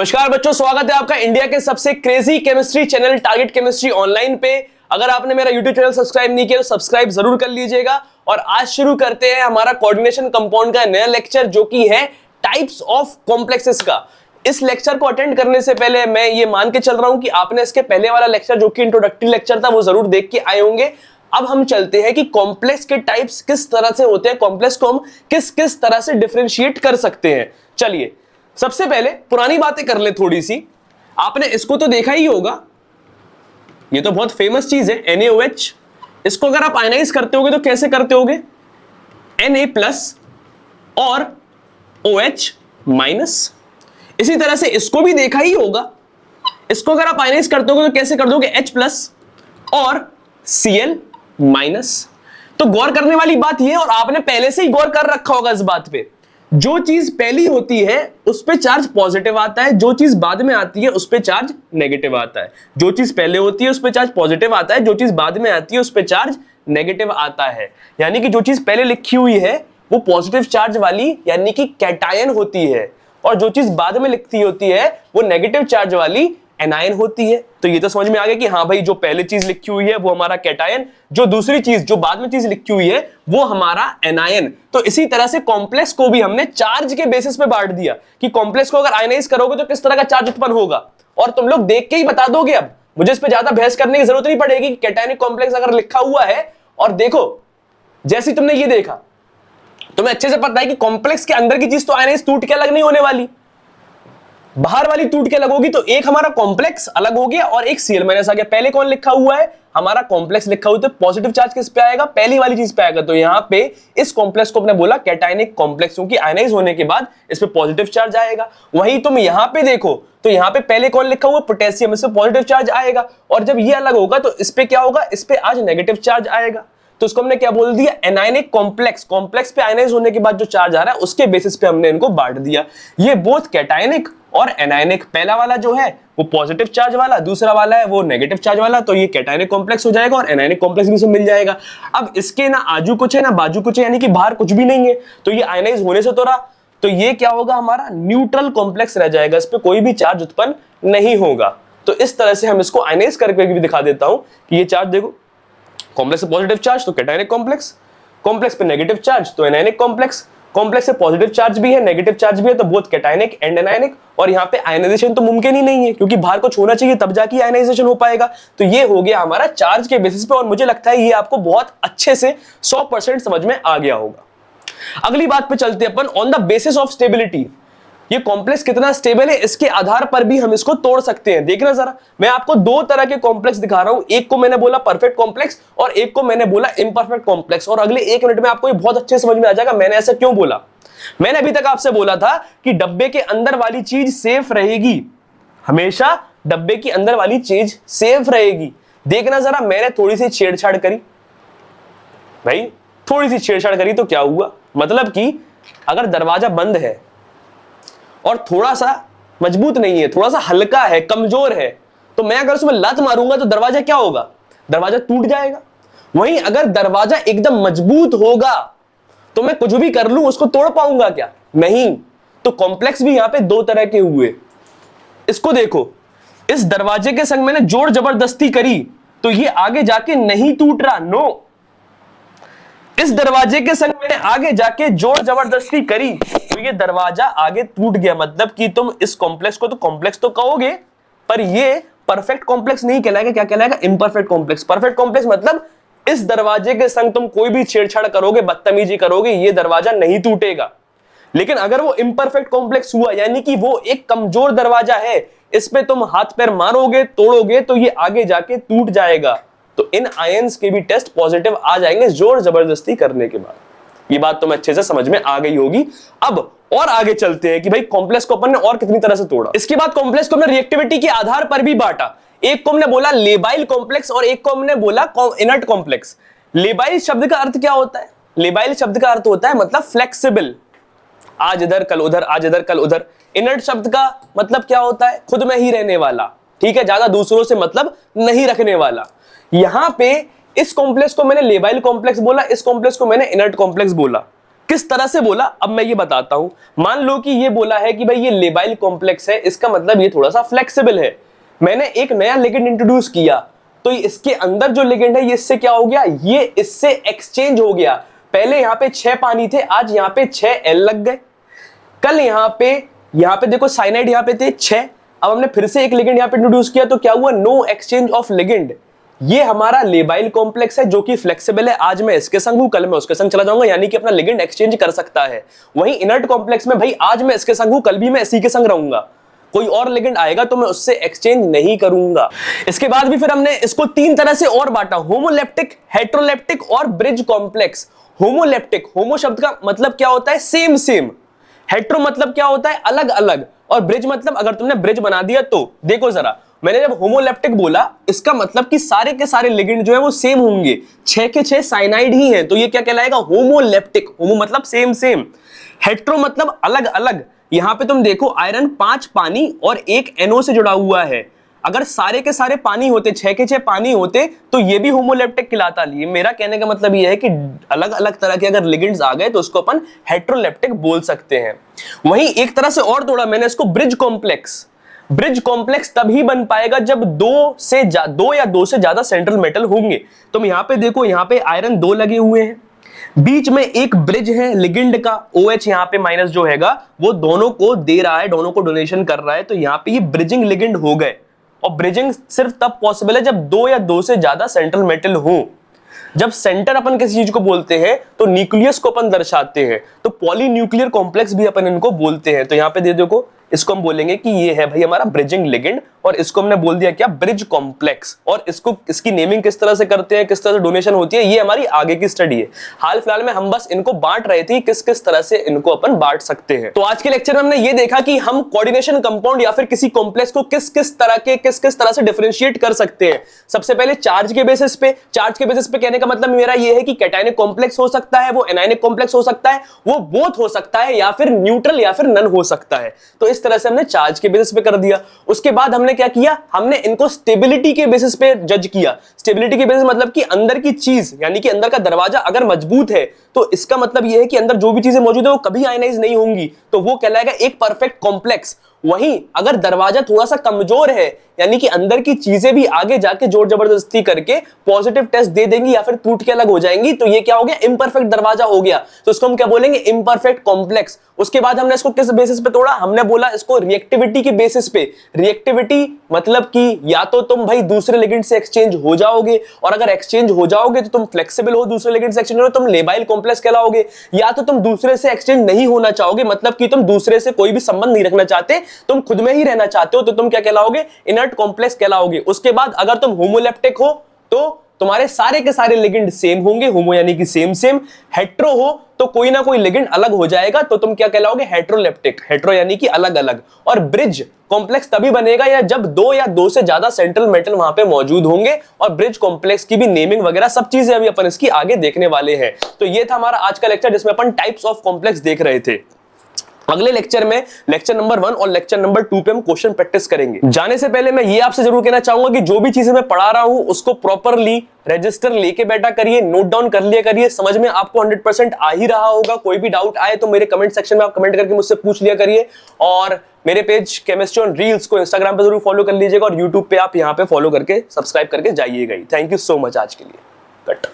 नमस्कार बच्चों, स्वागत है आपका इंडिया के सबसे crazy chemistry channel target chemistry online पे। अगर आपने मेरा यूट्यूब चैनल सब्सक्राइब नहीं किया तो सब्सक्राइब जरूर कर लीजिएगा। और आज शुरू करते हैं हमारा कोऑर्डिनेशन कंपाउंड का नया लेक्चर, जो कि है टाइप्स ऑफ कॉम्प्लेक्सेस का। इस लेक्चर को अटेंड करने से पहले मैं ये मान के चल रहा हूं कि आपने इसके पहले वाला लेक्चर, जो कि इंट्रोडक्टरी लेक्चर था, वो जरूर देख के आए होंगे। अब हम चलते हैं कि कॉम्प्लेक्स के टाइप्स किस तरह से होते हैं, कॉम्प्लेक्स को हम किस किस तरह से डिफरेंशिएट कर सकते हैं। चलिए सबसे पहले पुरानी बातें कर ले थोड़ी सी। आपने इसको तो देखा ही होगा, ये तो बहुत फेमस चीज है NaOH। इसको अगर आप आयनाइज करते होगे तो कैसे करते होगे, Na+ और OH-। इसी तरह से इसको भी देखा ही होगा, इसको अगर आप आयनाइज करते होगे तो कैसे कर दोगे, H+ और Cl-। तो गौर करने वाली बात यह है, और आपने पहले से ही गौर कर रखा होगा इस बात पे, जो चीज पहली होती है उस पे चार्ज पॉजिटिव आता है, जो चीज बाद में आती है उस पे चार्ज नेगेटिव आता है। जो चीज पहले होती है उस पे चार्ज पॉजिटिव आता है, जो चीज बाद में आती है उस पे चार्ज नेगेटिव आता है। यानी कि जो चीज पहले लिखी हुई है वो पॉजिटिव चार्ज वाली यानी कि कैटायन होती है, और जो चीज बाद में लिखती होती है वो नेगेटिव चार्ज वाली एनायन होती है। तो ये तो समझ में आ गया कि हाँ भाई, जो पहले चीज लिखी हुई है वो हमारा कैटायन, जो दूसरी चीज जो बाद में चीज लिखी हुई है वो हमारा एनायन। तो इसी तरह से कॉम्प्लेक्स को भी हमने चार्ज के बेसिस पे बांट दिया कि कॉम्प्लेक्स को अगर आयनाइज करोगे तो किस तरह का चार्ज उत्पन्न होगा, और तुम लोग देख के ही बता दोगे। अब मुझे इस पे ज्यादा बहस करने की जरूरत नहीं पड़ेगी। कैटायनिक कॉम्प्लेक्स अगर लिखा हुआ है, और देखो जैसे तुमने ये देखा, तुम्हें अच्छे से पता है कि कॉम्प्लेक्स के अंदर की चीज तो आयनाइज टूट के अलग नहीं होने वाली, बाहर वाली टूट के अलग होगी। तो एक हमारा कॉम्प्लेक्स अलग हो गया और एक Cl- आ गया। पहले कौन लिखा हुआ है, हमारा कॉम्प्लेक्स लिखा हुआ, तो पॉजिटिव चार्ज किस पे आएगा, पहली वाली चीज पे आएगा। तो यहां पे इस कॉम्प्लेक्स को अपने बोला कैटायनिक कॉम्प्लेक्स, क्योंकि आयनाइज होने के बाद इस पे पॉजिटिव चार्ज आएगा। वहीं तुम यहां पे देखो तो यहां पे पहले कौन लिखा हुआ, पोटेशियम, इस पे पॉजिटिव चार्ज आएगा, और जब ये अलग होगा तो इस पे क्या होगा, इस पे आज नेगेटिव चार्ज आएगा। तो इसको हमने क्या बोल दिया, एनायनिक कॉम्प्लेक्स। कॉम्प्लेक्स पे आयनाइज होने के बाद जो चार्ज आ रहा है उसके बेसिस पे हमने इनको बांट दिया। ये बोथ कैटायनिक और एनायनिक, पहला वाला जो है वो पॉजिटिव चार्ज वाला, दूसरा वाला है वो नेगेटिव चार्ज वाला। तो ये कैटायनिक कॉम्प्लेक्स हो जाएगा और एनायनिक कॉम्प्लेक्स भी से मिल जाएगा। अब इसके ना आजू कुछ है ना बाजू कुछ है, यानी कि बाहर कुछ भी नहीं है, तो ये आयनाइज होने से तो रहा, तो ये क्या होगा, हमारा न्यूट्रल कॉम्प्लेक्स रह जाएगा, इस पे कोई भी चार्ज उत्पन्न नहीं होगा। तो इस तरह से हम इसको आयनाइज करके भी दिखा देता हूं कि ये चार्ज देखो, कॉम्प्लेक्स पे पॉजिटिव चार्ज तो कैटायनिक कॉम्प्लेक्स, कॉम्प्लेक्स पे नेगेटिव चार्ज तो एनायनिक कॉम्प्लेक्स, कॉम्प्लेक्स से पॉजिटिव चार्ज भी है नेगेटिव चार्ज भी है, तो बोथ कैटायनिक एंड एनायनिक। और यहाँ पे आयनाइजेशन तो मुमकिन ही नहीं है, क्योंकि बाहर कुछ होना चाहिए तब जाके आयनाइजेशन हो पाएगा। तो ये हो गया हमारा चार्ज के बेसिस पे, और मुझे लगता है ये आपको बहुत अच्छे से 100% समझ में आ गया होगा। अगली बात पे चलते हैं अपन, on the basis of stability. ये कॉम्प्लेक्स कितना स्टेबल है इसके आधार पर भी हम इसको तोड़ सकते हैं। देखना जरा, मैं आपको दो तरह के कॉम्प्लेक्स दिखा रहा हूं, एक को मैंने बोला परफेक्ट कॉम्प्लेक्स और एक को मैंने बोला इम्परफेक्ट कॉम्प्लेक्स। और अगले 1 मिनट में आपको ये बहुत अच्छे से समझ में आ जाएगा मैंने ऐसा क्यों बोला। मैंने अभी तक आपसे बोला था कि डब्बे के अंदर वाली चीज सेफ रहेगी, हमेशा डब्बे के अंदर वाली चीज सेफ रहेगी। देखना जरा, मैंने थोड़ी सी छेड़छाड़ करी भाई, थोड़ी सी छेड़छाड़ करी तो क्या हुआ, मतलब कि अगर दरवाजा बंद है और थोड़ा सा मजबूत नहीं है, थोड़ा सा हल्का है, कमजोर है, तो मैं अगर उसमें लात मारूंगा तो दरवाजा क्या होगा, दरवाजा टूट जाएगा। वहीं अगर दरवाजा एकदम मजबूत होगा तो मैं कुछ भी कर लूं उसको तोड़ पाऊंगा क्या, नहीं। तो कॉम्प्लेक्स भी यहां पे दो तरह के हुए। इसको देखो, इस दरवाजे के संग मैंने जोर जबरदस्ती करी तो ये आगे जाके नहीं टूट रहा, नो। इस दरवाजे के संग मैंने आगे जाके जोर जबरदस्ती करी तो ये दरवाजा आगे टूट गया। मतलब कि तुम इस कॉम्प्लेक्स को तो कॉम्प्लेक्स तो कहोगे, पर ये परफेक्ट कॉम्प्लेक्स नहीं कहलाएगा, क्या कहलाएगा, इम्परफेक्ट कॉम्प्लेक्स। परफेक्ट कॉम्प्लेक्स मतलब इस दरवाजे के संग तुम कोई भी छेड़छाड़ करोगे, बदतमीजी करोगे, ये दरवाजा नहीं टूटेगा। लेकिन अगर वो इम्परफेक्ट कॉम्प्लेक्स हुआ, यानी कि वो एक कमजोर दरवाजा है, इस पे तुम हाथ पैर मारोगे, तोड़ोगे तो ये आगे जाके टूट जाएगा। तो इन आयंस के भी टेस्ट पॉजिटिव आ जाएंगे जोर जबरदस्ती करने के बाद। ये बात तुम्हें अच्छे से समझ में आ गई होगी। अब और आगे चलते हैं कि भाई कॉम्प्लेक्स को अपन ने और कितनी तरह से तोड़ा। इसके बाद कॉम्प्लेक्स को हमने रिएक्टिविटी के आधार पर भी बांटा। एक को हमने बोला लेबाइल कॉम्प्लेक्स और एक को हमने बोला इनर्ट कॉम्प्लेक्स। लेबाइल शब्द का अर्थ क्या होता है, लेबाइल शब्द का अर्थ होता है मतलब फ्लेक्सिबल, आज इधर कल उधर, आज इधर कल उधर। इनर्ट शब्द का मतलब क्या होता है, खुद में ही रहने वाला, ठीक है, ज्यादा दूसरों से मतलब नहीं रखने वाला। यहां पे इस कॉम्प्लेक्स को मैंने लेबाइल कॉम्प्लेक्स बोला, इस कॉम्प्लेक्स को मैंने इनर्ट कॉम्प्लेक्स बोला। किस तरह से बोला अब मैं ये बताता हूं। मान लो कि ये बोला है कि भाई ये लेबाइल कॉम्प्लेक्स है, इसका मतलब ये थोड़ा सा फ्लेक्सिबल है। मैंने एक नया लिगेंड इंट्रोड्यूस किया तो इसके अंदर जो लिगेंड है ये इससे क्या हो गया, ये इससे एक्सचेंज हो गया। पहले यहां पे 6 पानी थे, आज यहां पे 6 एल लग गए। कल यहां पे देखो साइनाइड यहां पे थे 6, अब हमने फिर से एक लिगेंड यहां पे इंट्रोड्यूस किया तो क्या हुआ, नो एक्सचेंज ऑफ लिगेंड। ये हमारा लेबाइल कॉम्प्लेक्स है जो कि फ्लेक्सिबल है। आज मैं इसके संग हूं, कल मैं उसके संग चला जाऊंगा, यानी कि अपना लिगेंड एक्सचेंज कर सकता है। वहीं इनर्ट कॉम्प्लेक्स में भाई आज मैं इसके संग हूं, कल भी मैं इसी के संग रहूंगा, कोई और लिगेंड आएगा तो मैं उससे एक्सचेंज नहीं करूंगा। इसके बाद भी फिर हमने इसको 3 तरह से और बांटा, होमोलेप्टिक, हेट्रोलेप्टिक और ब्रिज कॉम्प्लेक्स। होमोलेप्टिक, होमो शब्द का मतलब क्या होता है, सेम सेम। हेट्रो मतलब क्या होता है, अलग अलग। और ब्रिज मतलब अगर तुमने ब्रिज बना दिया तो देखो जरा, मैंने जब होमोलेप्टिक बोला इसका मतलब कि सारे के सारे लिगेंड जो है वो सेम होंगे, 6 के 6 साइनाइड ही हैं, तो ये क्या कहलाएगा, होमोलेप्टिक। होमो मतलब सेम सेम, हेट्रो मतलब अलग अलग। यहां पे तुम देखो आयरन 5 पानी और 1 NO से जुड़ा हुआ है। अगर सारे के सारे पानी होते, 6 के 6 पानी होते तो ये भी होमोलेप्टिक कहलाता। लिए मेरा कहने का मतलब ये है कि अलग अलग तरह के अगर लिगेंड्स आ गए तो उसको अपन हेट्रोलेप्टिक बोल सकते हैं। वहीं एक तरह से और तोड़ा मैंने इसको, ब्रिज कॉम्प्लेक्स। ब्रिज कॉम्प्लेक्स तभी बन पाएगा जब 2 या 2 से ज्यादा सेंट्रल मेटल होंगे। तुम यहां पे देखो, यहां पे आयरन 2 लगे हुए हैं, बीच में एक ब्रिज है लिगेंड का, OH यहां पे माइनस जो हैगा वो दोनों को दे रहा है, दोनों को डोनेशन कर रहा है, तो यहां पे ये ब्रिजिंग लिगेंड हो गए। और ब्रिजिंग सिर्फ तब पॉसिबल है जब 2 या 2 से ज्यादा सेंट्रल मेटल हो। जब सेंटर अपन किसी चीज को बोलते हैं तो न्यूक्लियस को अपन दर्शाते हैं, तो पॉलीन्यूक्लियर कॉम्प्लेक्स भी अपन इनको बोलते हैं। तो यहां पे दे देखो, इसको हम बोलेंगे कि ये है भाई हमारा ब्रिजिंग लिगेंड, और इसको हमने बोल दिया क्या, ब्रिज कॉम्प्लेक्स। और इसको, इसकी नेमिंग किस तरह से करते हैं, किस तरह से डोनेशन होती है, ये हमारी आगे की स्टडी है। हाल फिलहाल में हम बस इनको बांट रहे थे, किस किस तरह से इनको अपन बांट सकते हैं। तो आज के लेक्चर में हमने ये देखा कि हम कोऑर्डिनेशन कंपाउंड या फिर किसी कॉम्प्लेक्स को किस किस तरह से डिफरेंशिएट कर सकते हैं। सबसे पहले चार्ज के बेसिस पे। चार्ज के बेसिस पे कहने का मतलब मेरा ये है कि कैटायनिक कॉम्प्लेक्स हो सकता है, वो एनायनिक कॉम्प्लेक्स हो सकता है, वो बोथ हो सकता है, या फिर न्यूट्रल या फिर नन हो सकता है। तो इस तरह से हमने चार्ज के बेसिस पे कर दिया। उसके बाद हमने क्या किया, हमने इनको स्टेबिलिटी के बेसिस पे जज किया। स्टेबिलिटी के बेसिस मतलब कि अंदर की चीज, यानी कि अंदर का दरवाजा अगर मजबूत है तो इसका मतलब यह है कि अंदर जो भी चीजें मौजूद है वो कभी आयनाइज नहीं होंगी, तो वो कहलाएगा एक परफेक्ट कॉम्प्लेक्स। वहीं अगर दरवाजा थोड़ा सा कमजोर है, यानी कि अंदर की चीजें भी आगे जाके जोर जबरदस्ती करके पॉजिटिव टेस्ट दे देंगी या फिर टूट के अलग हो जाएंगी, तो ये क्या हो गया, इम्परफेक्ट दरवाजा हो गया। तो इसको हम क्या बोलेंगे, इम्परफेक्ट कॉम्प्लेक्स। उसके बाद हमने इसको किस बेसिस पे तोड़ा, हमने बोला इसको रिएक्टिविटी के बेसिस पे। रिएक्टिविटी मतलब कि या तो तुम भाई दूसरे लिगेंड से एक्सचेंज हो जाओगे, और अगर एक्सचेंज हो जाओगे तो तुम फ्लेक्सिबल हो, दूसरे लिगेंड से एक्सचेंज हो, तुम लेबाइल कॉम्प्लेक्स कहलाओगे। या तो तुम दूसरे से एक्सचेंज नहीं होना चाहोगे, मतलब कि तुम दूसरे से कोई भी संबंध नहीं रखना चाहते, तुम खुद में ही रहना चाहते हो, तो तुम क्या कहलाओगे, इनर्ट कॉम्प्लेक्स कहलाओगे। उसके बाद अगर तुम होमोलेप्टिक हो तो तुम्हारे सारे के सारे लिगेंड सेम होंगे, होमो यानी कि सेम सेम। हेट्रो हो तो कोई ना कोई लिगेंड अलग हो जाएगा, तो तुम क्या कहलाओगे, हेट्रोलेप्टिक। हेट्रो यानी कि अलग अलग। और ब्रिज कॉम्प्लेक्स तभी बनेगा या जब 2 या 2 से ज्यादा सेंट्रल मेटल वहां पे मौजूद होंगे। और ब्रिज कॉम्प्लेक्स की भी नेमिंग वगैरह सब चीजें अभी अपन इसकी आगे देखने वाले हैं। तो ये था हमारा आज का लेक्चर जिसमें अपन टाइप्स ऑफ कॉम्प्लेक्स देख रहे थे। अगले लेक्चर में लेक्चर नंबर 1 और लेक्चर नंबर 2 पे हम क्वेश्चन प्रैक्टिस करेंगे। जाने से पहले मैं ये आपसे जरूर कहना चाहूंगा कि जो भी चीजें मैं पढ़ा रहा हूं उसको प्रॉपरली रजिस्टर लेके बैठा करिए, नोट डाउन कर लिया करिए, समझ में आपको 100% आ ही रहा होगा। कोई भी डाउट आए तो मेरे कमेंट सेक्शन में आप कमेंट करके मुझसे पूछ लिया करिए। और मेरे पेज केमिस्ट्री ऑन रील्स को इंस्टाग्राम पे जरूर फॉलो कर लीजिएगा, और यूट्यूब पे आप यहाँ पे फॉलो करके सब्सक्राइब करके जाइएगा। थैंक यू सो मच आज के लिए। कट।